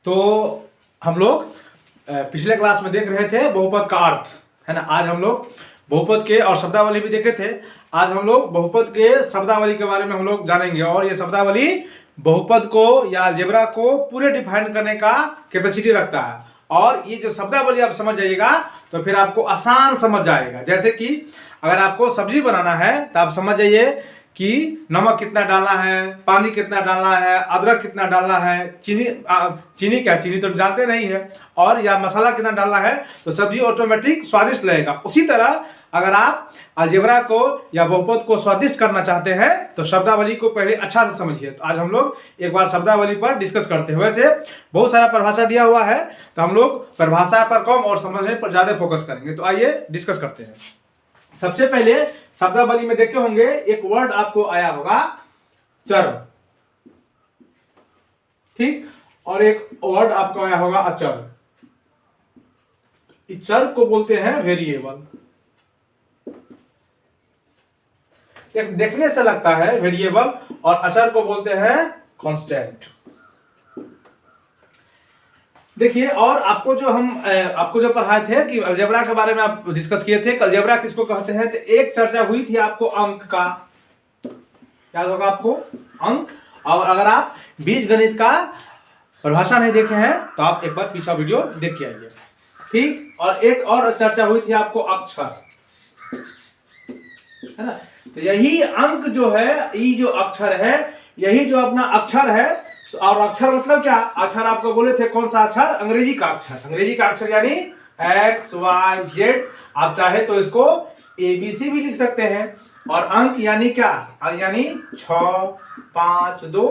तो हम लोग पिछले क्लास में देख रहे थे बहुपद का अर्थ, है ना। आज हम लोग बहुपद के और शब्दावली भी देखे थे। आज हम लोग बहुपद के शब्दावली के बारे में हम लोग जानेंगे, और ये शब्दावली बहुपद को या अलजेब्रा को पूरे डिफाइन करने का कैपेसिटी रखता है। और ये जो शब्दावली आप समझ जाइएगा तो फिर आपको आसान समझ जाएगा। जैसे कि अगर आपको सब्जी बनाना है तो आप समझ जाइए कि नमक कितना डालना है, पानी कितना डालना है, अदरक कितना डालना है, चीनी क्या, चीनी तो जानते नहीं है, और या मसाला कितना डालना है, तो सब्जी ऑटोमेटिक स्वादिष्ट लगेगा। उसी तरह अगर आप अलजेब्रा को या बहुपद को स्वादिष्ट करना चाहते हैं तो शब्दावली को पहले अच्छा से समझिए। तो आज हम लोग एक बार शब्दावली पर डिस्कस करते हैं। वैसे बहुत सारा परिभाषा दिया हुआ है तो हम लोग परिभाषा पर कम और समझने पर ज्यादा फोकस करेंगे। तो आइए डिस्कस करते हैं। सबसे पहले शब्दावली में देखे होंगे एक वर्ड आपको आया होगा चर, ठीक, और एक वर्ड आपको आया होगा अचर। इस चर को बोलते हैं वेरिएबल। एक देखने से लगता है वेरिएबल, और अचर को बोलते हैं कांस्टेंट। देखिए, और आपको जो पढ़ाए थे कि अलजेब्रा के बारे में आप डिस्कस किए थे, अलजेब्रा किसको कहते हैं, तो एक चर्चा हुई थी आपको अंक का, याद होगा आपको, अंक। और अगर आप बीजगणित का परिभाषा नहीं देखे हैं तो आप एक बार पीछा वीडियो देख के आइए, ठीक। और एक और चर्चा हुई थी आपको अक्षर, है ना। तो यही अंक जो है, ये जो अक्षर है, यही जो अपना अक्षर है। और अक्षर मतलब क्या, अक्षर आपको बोले थे कौन सा अक्षर, अंग्रेजी का अक्षर। अंग्रेजी का अक्षर यानी एक्स वाई जेड, आप चाहे तो इसको ABC भी लिख सकते हैं। और अंक यानी क्या, यानी 6, 5, 2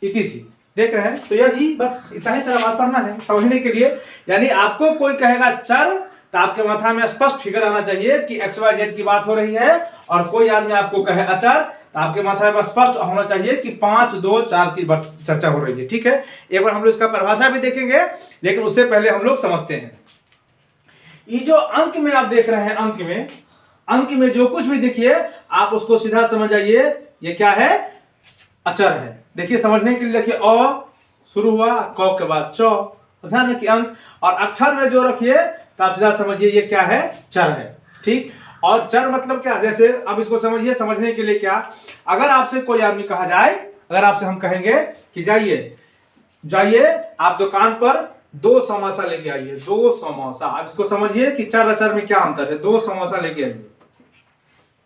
etc। देख रहे हैं। तो यह जी बस इतना ही सारा बात पढ़ना है समझने के लिए। यानी आपको कोई कहेगा चर तो आपके माथा में स्पष्ट फिगर आना चाहिए कि एक्स वाई जेड की बात हो रही है, और कोई आदमी आपको कहे अचर तो आपके माथा में स्पष्ट होना चाहिए कि 5, 2, 4 की चर्चा हो रही है, ठीक है। एक बार हम लोग इसका परिभाषा भी देखेंगे, लेकिन उससे पहले हम लोग समझते हैं। ये जो अंक में आप देख रहे हैं, अंक में जो कुछ भी देखिए आप उसको सीधा समझ जाइए ये क्या है, अचर है। देखिए समझने के लिए देखिए, अ शुरू हुआ, क के बाद च, ध्यान रखिए अंक। और अक्षर में जो रखिए तो आप सीधा समझिए ये क्या है, चर है, ठीक। और चर मतलब क्या, जैसे अब इसको समझिए, समझने के लिए क्या, अगर आपसे कोई आदमी कहा जाए, अगर आपसे हम कहेंगे कि जाइए आप दुकान पर 2 समोसा लेके आइए, 2 समोसा। आप इसको समझिए कि चर अचर में क्या अंतर है। 2 समोसा लेके आइए,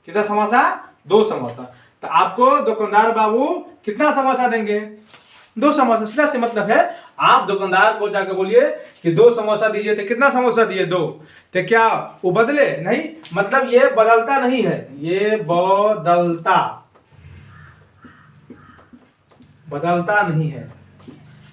कितना समोसा, 2 समोसा। तो आपको दुकानदार बाबू कितना समोसा देंगे, 2 समोसा। सीधा से मतलब है, आप दुकानदार को जाकर बोलिए कि 2 समोसा दीजिए, तो कितना समोसा दिए, 2। तो क्या वो बदले नहीं, मतलब ये बदलता नहीं है, ये बदलता नहीं है।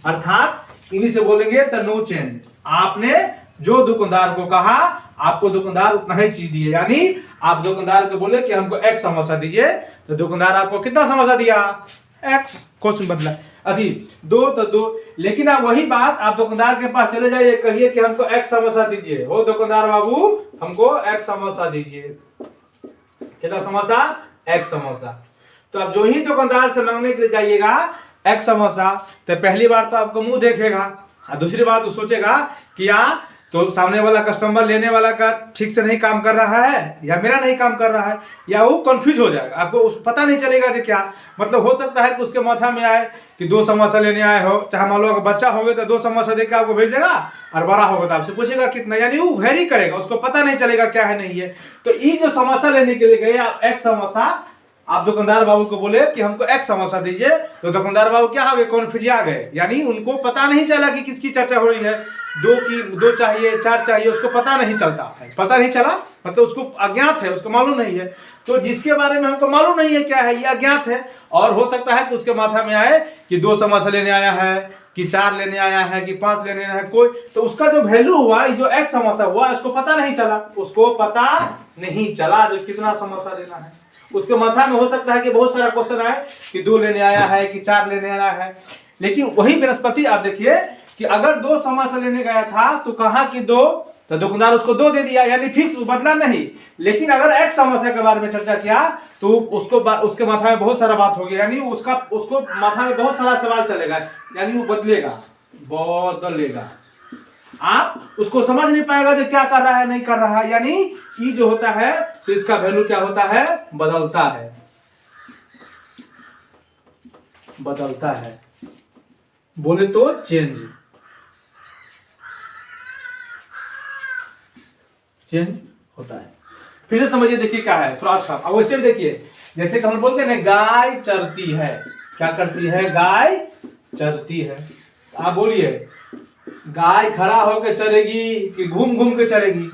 अर्थात इन्हीं से बोलेंगे तो नो चेंज। आपने जो दुकानदार को कहा, आपको दुकानदार उतना ही चीज दिए। यानी आप दुकानदार को बोले कि हमको एक समोसा दीजिए, तो दुकानदार आपको कितना समोसा दिया, एक्स। क्वेश्चन बदला, अभी 2 तो 2। लेकिन आप वही बात आप दुकानदार के पास चले जाइए, कहिए कि हमको एक समोसा दीजिए, हो दुकानदार बाबू हमको एक समोसा दीजिए, कितना समोसा, एक समोसा। तो अब जो ही दुकानदार से मांगने के लिए जाइएगा एक समोसा, तो पहली बार तो आपको मुंह देखेगा, और दूसरी बात वो सोचेगा कि यहाँ तो सामने वाला कस्टमर लेने वाला का ठीक से नहीं काम कर रहा है, या मेरा नहीं काम कर रहा है, या वो कंफ्यूज हो जाएगा। आपको उस पता नहीं चलेगा कि क्या मतलब। हो सकता है कि उसके माथा में आए कि 2 समोसा लेने आए हो, चाहे मान लो अगर बच्चा होगा तो 2 समोसा देकर आपको भेज देगा, और बड़ा होगा तो आपसे पूछेगा कितना, यानी वो वेरी करेगा, उसको पता नहीं चलेगा क्या है नहीं है। तो ये जो समोसा लेने के लिए गए आप, एक समोसा, आप दुकानदार बाबू को बोले कि हमको एक समोसा दीजिए, तो दुकानदार बाबू क्या हो गए, कन्फ्यूज आ गए। यानी उनको पता नहीं चला कि किसकी चर्चा हो रही है, 2 चाहिए, 4 चाहिए, उसको पता नहीं चलता है। पता नहीं चला मतलब उसको अज्ञात है, उसको मालूम नहीं है। तो जिसके बारे में हमको मालूम नहीं है क्या है, ये अज्ञात है। और हो सकता है कि उसके माथा में आए कि 2 समोसा लेने आया है, कि 4 लेने आया है, कि 5 लेने आया है कोई, तो उसका जो वैल्यू हुआ, जो एक समोसा हुआ, उसको पता नहीं चला, जो कितना समोसा लेना है। उसके माथा में हो सकता है कि बहुत सारा क्वेश्चन आए कि 2 लेने आया है, कि 4 लेने आया है। लेकिन वही बृहस्पति आप देखिए कि अगर 2 समोसा लेने गया था तो कहा कि 2, तो दुकानदार उसको 2 दे दिया, यानी फिक्स बदला नहीं। लेकिन अगर एक समस्या के बारे में चर्चा किया तो उसके माथा में बहुत सारा बात होगी, यानी उसको माथा में बहुत सारा सवाल चलेगा, यानी वो बदलेगा। बदलेगा। आप उसको समझ नहीं पाएगा जो क्या कर रहा है नहीं कर रहा है, यानी ई जो होता है तो इसका वैल्यू क्या होता है, बदलता है, बदलता है, बोले तो चेंज, चेंज होता है। फिर से समझिए, देखिए क्या है थोड़ा सा, अब वैसे भी देखिए, जैसे कि हम बोलते हैं ना गाय चरती है, क्या करती है, गाय चरती है। आप बोलिए गाय खड़ा होकर चरेगी कि घूम घूम के चरेगी,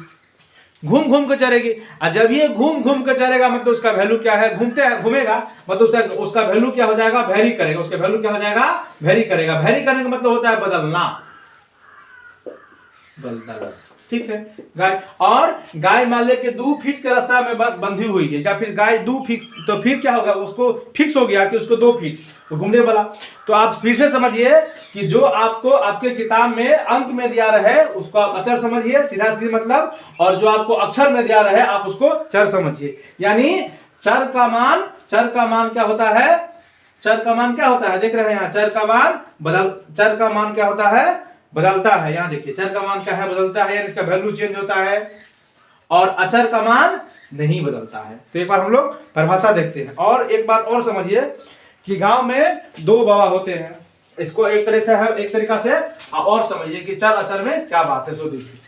घूम घूम के चरेगी। और जब ये घूम घूम के चरेगा मतलब उसका वैल्यू क्या है, घूमेगा मतलब उसका वैल्यू क्या हो जाएगा, वेरी करेगा, उसका वैल्यू क्या हो जाएगा, वेरी करेगा। वेरी करने का मतलब होता है बदलना, बदलना, ठीक है। गाय, और गाय मान ले के 2 फीट के रास्ता में बंधी हुई है, या फिर गाय 2 फीट, तो फिर क्या होगा, उसको फिक्स हो गया कि उसको 2 फीट तो घूमने वाला। तो आप फिर से समझिए कि जो आपको आपके किताब में अंक में दिया रहे उसको आप अचर समझिए, सीधा सीधी मतलब, और जो आपको अक्षर में दिया रहे आप उसको चर समझिए। यानी चर का मान क्या होता है, चर का मान क्या होता है, देख रहे हैं यहाँ, चर का मान क्या होता है, बदलता है। यहाँ देखिए चर का मान क्या है, बदलता है, यानी इसका वैल्यू चेंज होता है, और अचर का मान नहीं बदलता है। तो एक बार हम लोग परिभाषा देखते हैं। और एक बात और समझिए कि गांव में 2 बाबा होते हैं, इसको एक तरह से है, एक तरीका से और समझिए कि चर अचर में क्या बात है। सो देखिए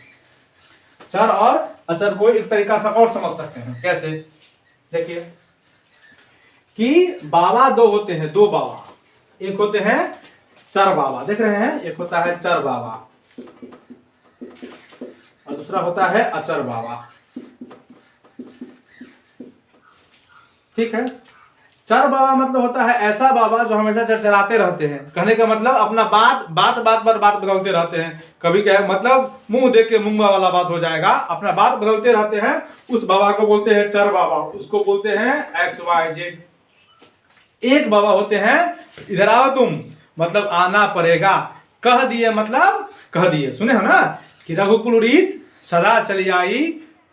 चर और अचर को एक तरीका से और समझ सकते हैं, कैसे, देखिए कि बाबा 2 होते हैं, 2 बाबा, एक होते हैं चर बाबा, देख रहे हैं, एक होता है चर बाबा और दूसरा होता है अचर बाबा, ठीक है। चर बाबा मतलब होता है ऐसा बाबा जो हमेशा चरचराते रहते हैं, कहने का मतलब अपना बात बदलते रहते हैं। कभी क्या है मतलब मुंह देख के मुंगा वाला बात हो जाएगा, अपना बात बदलते रहते हैं, उस बाबा को बोलते हैं चर बाबा, उसको बोलते हैं XYZ। एक बाबा होते हैं इधर आओ तुम मतलब आना पड़ेगा, कह दिए मतलब कह दिए, सुने हो ना कि रघुकुल रीत सदा चली आई,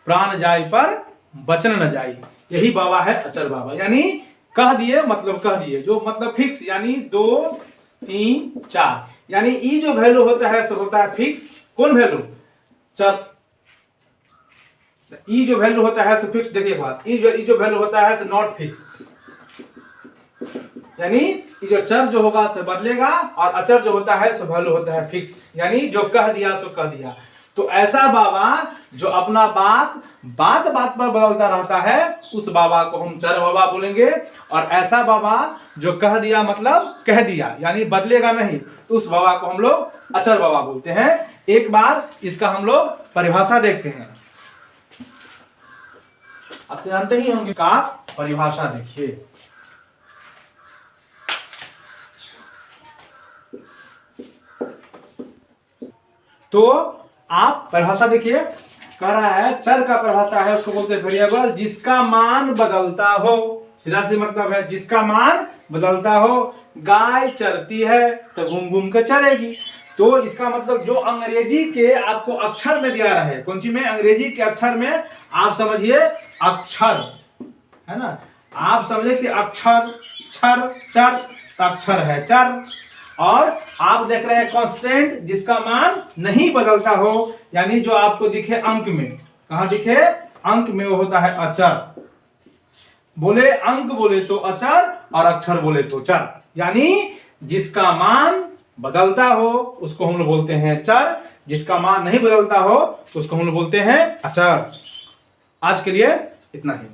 प्राण जाय पर बचन न जाई, यही बाबा है अचर बाबा। यानी कह दिए मतलब कह दिए, जो मतलब फिक्स, यानी 2 3 4, यानी ई जो वैल्यू होता है सो होता है फिक्स। कौन वैल्यू, चर, ई जो वैल्यू होता है सो फिक्स। देखिए बात, ई जो वैल्यू होता है सो नॉट फिक्स, यानी जो चर जो होगा सो बदलेगा, और अचर जो होता है सो वैल्यू होता है फिक्स, यानी जो कह दिया सो कह दिया। तो ऐसा बाबा जो अपना बात पर बदलता रहता है उस बाबा को हम चर बाबा बोलेंगे, और ऐसा बाबा जो कह दिया मतलब कह दिया यानी बदलेगा नहीं, तो उस बाबा को हम लोग अचर बाबा बोलते हैं। एक बार इसका हम लोग परिभाषा देखते हैं, आप जानते ही होंगे का परिभाषा देखिए। तो आप परिभाषा देखिए, कह रहा है चर का परिभाषा है, उसको बोलते हैं वेरिएबल जिसका मान बदलता हो, सीधा सी मतलब है जिसका मान बदलता हो। गाय चरती है तो घूम घूम कर चरेगी, तो इसका मतलब जो अंग्रेजी के आपको अक्षर में दिया रहे, कौन सी में, अंग्रेजी के अक्षर में, आप समझिए अक्षर है ना, आप समझिए कि अक्षर छर चर, अक्षर है चर, और आप देख रहे हैं कांस्टेंट जिसका मान नहीं बदलता हो, यानी जो आपको दिखे अंक में, कहां दिखे, अंक में, वो होता है अचर। बोले अंक बोले तो अचर और अक्षर बोले तो चर, यानी जिसका मान बदलता हो उसको हम लोग बोलते हैं चर, जिसका मान नहीं बदलता हो उसको हम लोग बोलते हैं अचर। आज के लिए इतना ही।